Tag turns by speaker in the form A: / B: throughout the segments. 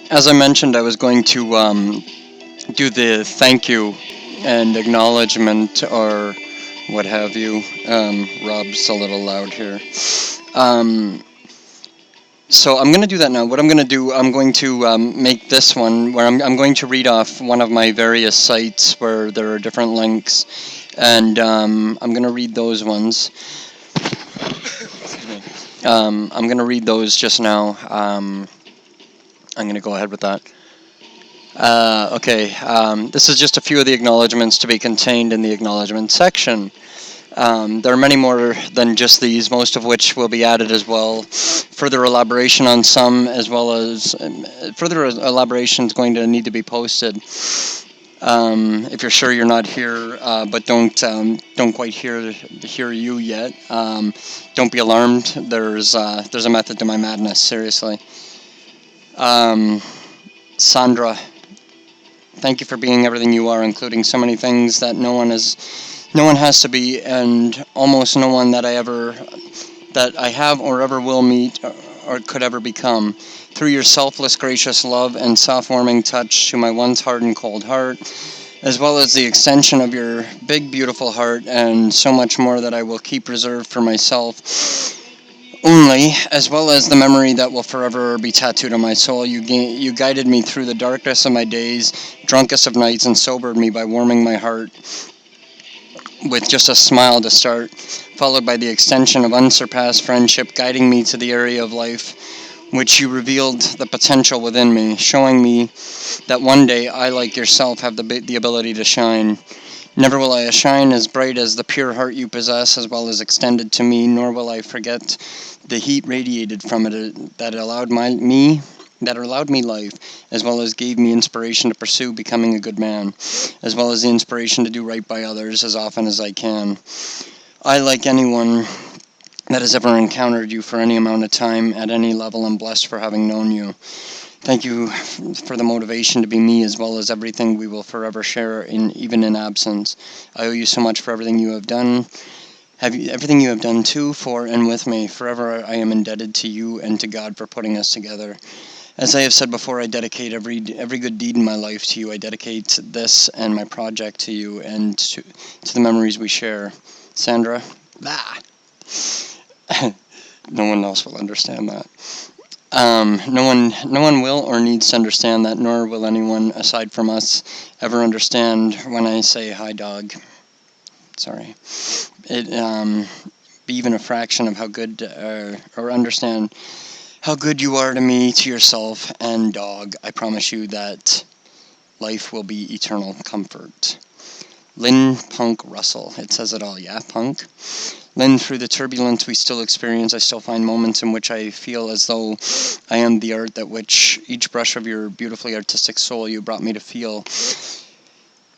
A: As I mentioned, I was going to do the thank you and acknowledgement or what have you. Rob's a little loud here. Um, so I'm going to do that now. What I'm going to do, I'm going to make this one where I'm going to read off one of my various sites where there are different links, and I'm going to read those ones. Excuse me. I'm going to read those just now. I'm going to go ahead with that. Okay, this is just a few of the acknowledgements to be contained in the acknowledgement section. There are many more than just these, most of which will be added as well. Further elaboration on some, as well as further elaboration is going to need to be posted. If you're sure you're not here, but don't quite hear you yet, don't be alarmed. There's a method to my madness. Seriously, um, Sandra. Thank you for being everything you are, including so many things that no one has to be, and almost no one that I have or ever will meet or could ever become. Through your selfless, gracious love and soft, warming touch to my once hard and cold heart, as well as the extension of your big, beautiful heart, and so much more that I will keep reserved for myself only, as well as the memory that will forever be tattooed on my soul. You guided me through the darkest of my days, drunkest of nights, and sobered me by warming my heart with just a smile to start, followed by the extension of unsurpassed friendship, guiding me to the area of life which you revealed the potential within me, showing me that one day I, like yourself, have the ability to shine. Never will I shine as bright as the pure heart you possess, as well as extended to me, nor will I forget the heat radiated from it that allowed me life, as well as gave me inspiration to pursue becoming a good man, as well as the inspiration to do right by others as often as I can. I, like anyone that has ever encountered you for any amount of time at any level, am blessed for having known you. Thank you for the motivation to be me, as well as everything we will forever share, even in absence. I owe you so much for everything you have done. Everything you have done to, for, and with me. Forever I am indebted to you and to God for putting us together. As I have said before, I dedicate every good deed in my life to you. I dedicate this and my project to you and to the memories we share. Sandra? Ah. No one else will understand that. No one will or needs to understand that, nor will anyone aside from us ever understand when I say hi, dog. Sorry. It be even a fraction of how good or understand how good you are to me, to yourself, and dog. I promise you that life will be eternal comfort. Lynn Punk Russell. It says it all, yeah, Punk? Lynn, through the turbulence we still experience, I still find moments in which I feel as though I am the art that which each brush of your beautifully artistic soul you brought me to feel.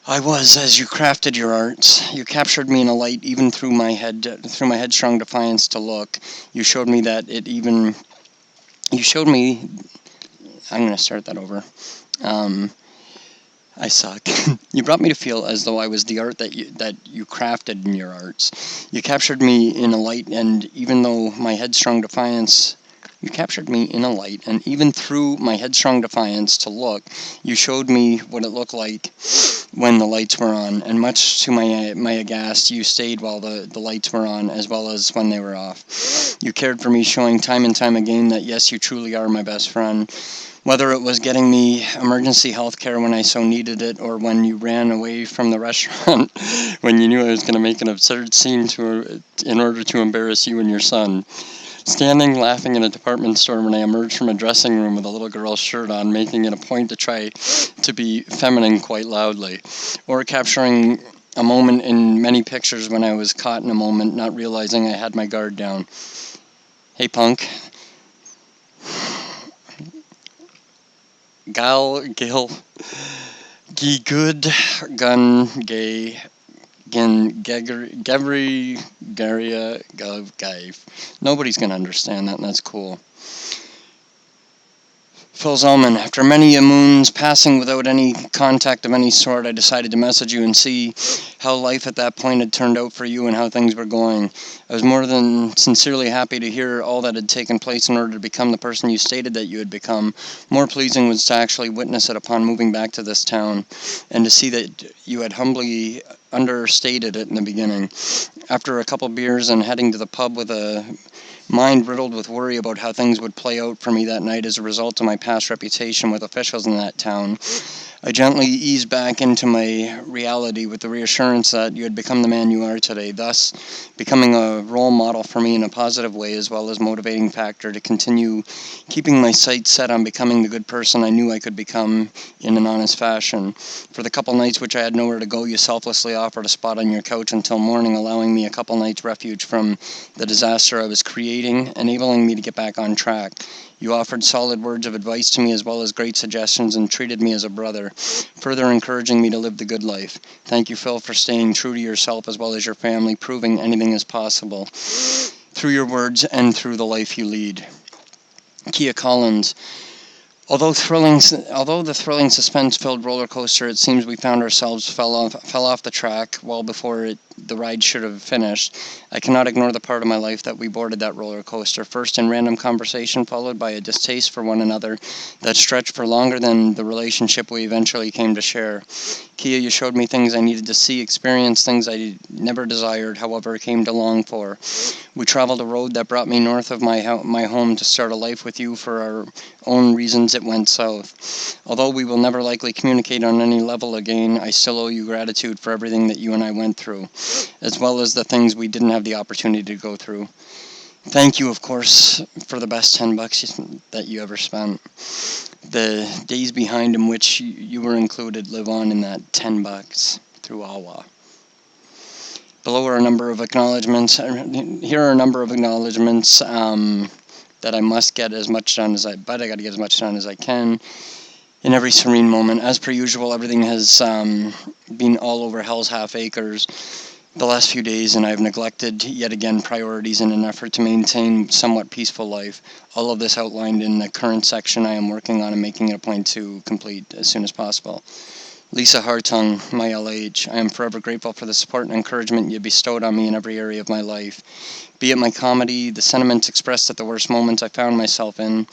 A: I was, as you crafted your art. You captured me in a light even through my headstrong defiance to look. You showed me that it even... You showed me... I'm going to start that over. I suck. You brought me to feel as though I was the art that you crafted in your arts. You captured me in a light, and even though my headstrong defiance, you captured me in a light, and even through my headstrong defiance to look, you showed me what it looked like when the lights were on, and much to my aghast, you stayed while the lights were on, as well as when they were off. You cared for me, showing time and time again that yes, you truly are my best friend. Whether it was getting me emergency health care when I so needed it, or when you ran away from the restaurant when you knew I was going to make an absurd scene in order to embarrass you and your son. Standing laughing in a department store when I emerged from a dressing room with a little girl's shirt on, making it a point to try to be feminine quite loudly. Or capturing a moment in many pictures when I was caught in a moment, not realizing I had my guard down. Hey, punk. Gil, Gi Good, Gun, Gay, Gin, Gevry, Garia, Gov, Gaive. Nobody's going to understand that, and that's cool. Phil Zellman, after many moons passing without any contact of any sort, I decided to message you and see how life at that point had turned out for you and how things were going. I was more than sincerely happy to hear all that had taken place in order to become the person you stated that you had become. More pleasing was to actually witness it upon moving back to this town, and to see that you had humbly understated it in the beginning. After a couple beers and heading to the pub with a mind riddled with worry about how things would play out for me that night as a result of my past reputation with officials in that town, I gently eased back into my reality with the reassurance that you had become the man you are today, thus becoming a role model for me in a positive way, as well as motivating factor to continue keeping my sights set on becoming the good person I knew I could become in an honest fashion. For the couple nights which I had nowhere to go, you selflessly offered a spot on your couch until morning, allowing me a couple nights refuge from the disaster I was creating, enabling me to get back on track. You offered solid words of advice to me as well as great suggestions and treated me as a brother, further encouraging me to live the good life. Thank you, Phil, for staying true to yourself as well as your family, proving anything is possible through your words and through the life you lead. Kia Collins. Although the thrilling suspense-filled roller coaster, it seems we found ourselves fell off the track well before the ride should have finished. I cannot ignore the part of my life that we boarded that roller coaster, first in random conversation, followed by a distaste for one another that stretched for longer than the relationship we eventually came to share. Kia, you showed me things I needed to see, experience things I never desired, however, came to long for. We traveled a road that brought me north of my home to start a life with you. For our own reasons, it went south. Although we will never likely communicate on any level again, I still owe you gratitude for everything that you and I went through, as well as the things we didn't have the opportunity to go through. Thank you, of course, for the best $10 that you ever spent. The days behind in which you were included live on in that $10 through AWA. Below are a number of acknowledgments. Here are a number of acknowledgments that I must get as much done as I got to get as much done as I can in every serene moment. As per usual, everything has been all over hell's half acres the last few days, and I've neglected yet again priorities in an effort to maintain somewhat peaceful life. All of this outlined in the current section I am working on and making it a point to complete as soon as possible. Lisa Hartung, my LH, I am forever grateful for the support and encouragement you bestowed on me in every area of my life. Be it my comedy, the sentiments expressed at the worst moments I found myself in,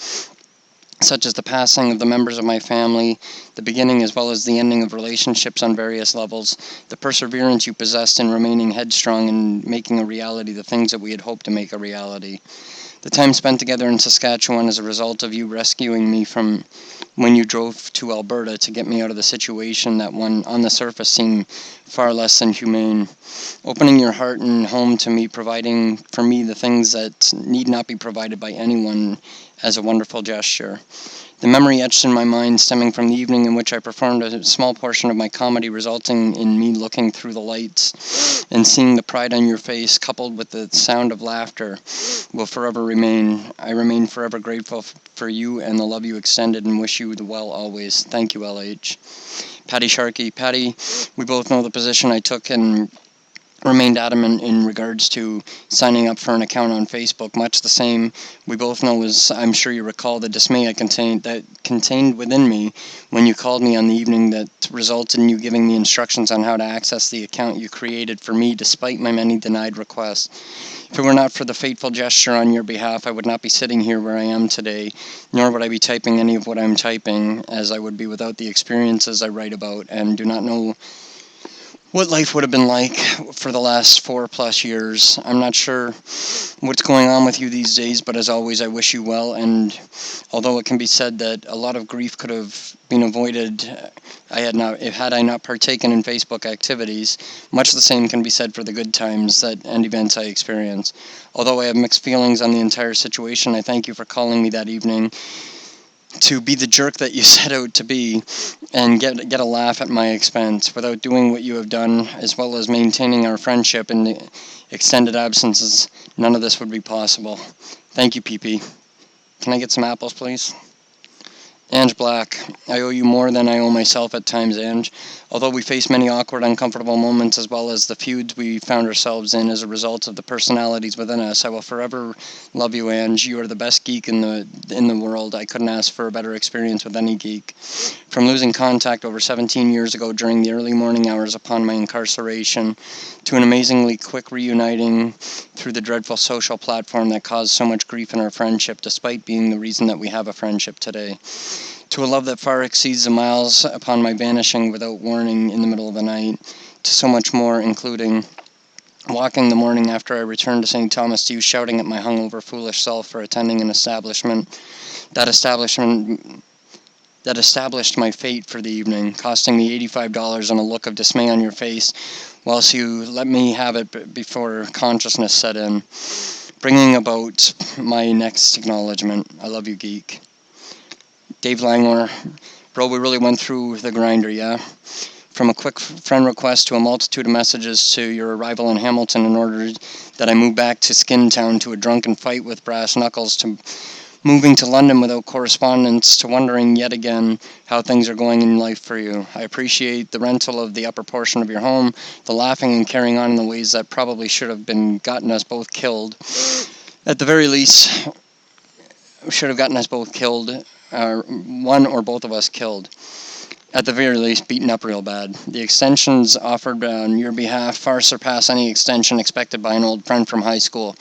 A: such as the passing of the members of my family, the beginning as well as the ending of relationships on various levels, the perseverance you possessed in remaining headstrong and making a reality the things that we had hoped to make a reality. The time spent together in Saskatchewan as a result of you rescuing me from when you drove to Alberta to get me out of the situation that on the surface seemed far less than humane. Opening your heart and home to me, providing for me the things that need not be provided by anyone as a wonderful gesture. The memory etched in my mind stemming from the evening in which I performed a small portion of my comedy, resulting in me looking through the lights and seeing the pride on your face coupled with the sound of laughter will forever remain. I remain forever grateful for you and the love you extended and wish you the well always. Thank you, LH. Patty Sharkey. Patty, we both know the position I took and remained adamant in regards to signing up for an account on Facebook. Much the same, we both know, as I'm sure you recall, the dismay contained within me when you called me on the evening that resulted in you giving me instructions on how to access the account you created for me despite my many denied requests. If it were not for the fateful gesture on your behalf, I would not be sitting here where I am today, nor would I be typing any of what I'm typing, as I would be without the experiences I write about and do not know what life would have been like for the last 4+ years. I'm not sure what's going on with you these days, but as always, I wish you well. And although it can be said that a lot of grief could have been avoided had I not partaken in Facebook activities, much the same can be said for the good times and events I experienced. Although I have mixed feelings on the entire situation, I thank you for calling me that evening to be the jerk that you set out to be and get a laugh at my expense. Without doing what you have done, as well as maintaining our friendship in the extended absences, none of this would be possible. Thank you, PP. Can I get some apples, please? Ange Black, I owe you more than I owe myself at times, Ange. Although we face many awkward, uncomfortable moments as well as the feuds we found ourselves in as a result of the personalities within us, I will forever love you, Ange. You are the best geek in the world. I couldn't ask for a better experience with any geek. From losing contact over 17 years ago during the early morning hours upon my incarceration, to an amazingly quick reuniting through the dreadful social platform that caused so much grief in our friendship, despite being the reason that we have a friendship today. To a love that far exceeds the miles upon my vanishing without warning in the middle of the night, to so much more, including walking the morning after I returned to St. Thomas to you, shouting at my hungover, foolish self for attending an establishment. That establishment that established my fate for the evening, costing me $85 and a look of dismay on your face, whilst you let me have it before consciousness set in, bringing about my next acknowledgement. I love you, geek. Dave Langler, bro, we really went through the grinder, yeah? From a quick friend request to a multitude of messages to your arrival in Hamilton in order that I move back to Skin Town, to a drunken fight with brass knuckles, to moving to London without correspondence, to wondering yet again how things are going in life for you. I appreciate the rental of the upper portion of your home, the laughing and carrying on in the ways that probably should have been gotten us both killed. At the very least, should have gotten us both killed, one or both of us killed. At the very least, beaten up real bad. The extensions offered on your behalf far surpass any extension expected by an old friend from high school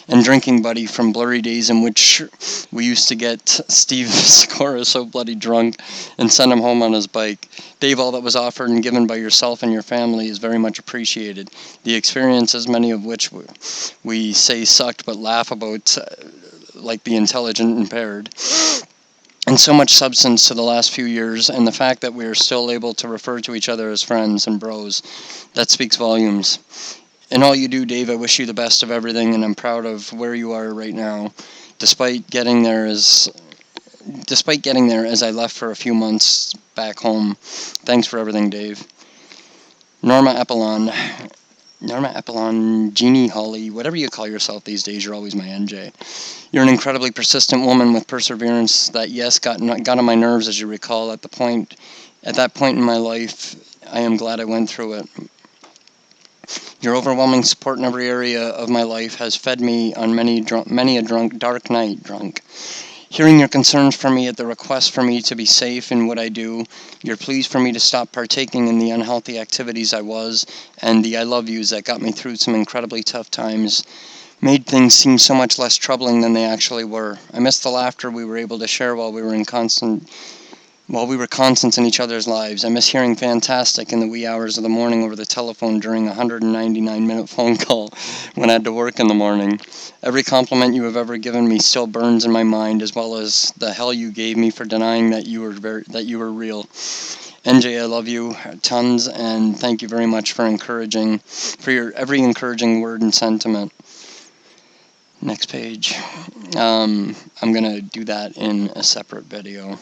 A: and drinking buddy from blurry days in which we used to get Steve Sikora so bloody drunk and send him home on his bike. Dave, all that was offered and given by yourself and your family is very much appreciated. The experiences, many of which we say sucked but laugh about like the intelligent impaired, and so much substance to the last few years, and the fact that we are still able to refer to each other as friends and bros, that speaks volumes. In all you do, Dave, I wish you the best of everything, and I'm proud of where you are right now, despite getting there as I left for a few months back home. Thanks for everything, Dave. Norma Epilon, Jeannie Holly, whatever you call yourself these days, you're always my NJ. You're an incredibly persistent woman with perseverance that, yes, got on my nerves, as you recall, at that point in my life. I am glad I went through it. Your overwhelming support in every area of my life has fed me on many a dark night drunk. Hearing your concerns for me at the request for me to be safe in what I do, your pleas for me to stop partaking in the unhealthy activities I was, and the I love yous that got me through some incredibly tough times, made things seem so much less troubling than they actually were. I miss the laughter we were able to share while we were constants in each other's lives. I miss hearing fantastic in the wee hours of the morning over the telephone during a 199-minute phone call when I had to work in the morning. Every compliment you have ever given me still burns in my mind, as well as the hell you gave me for denying that you were real. NJ, I love you tons, and thank you very much for your every encouraging word and sentiment. Next page. I'm gonna do that in a separate video.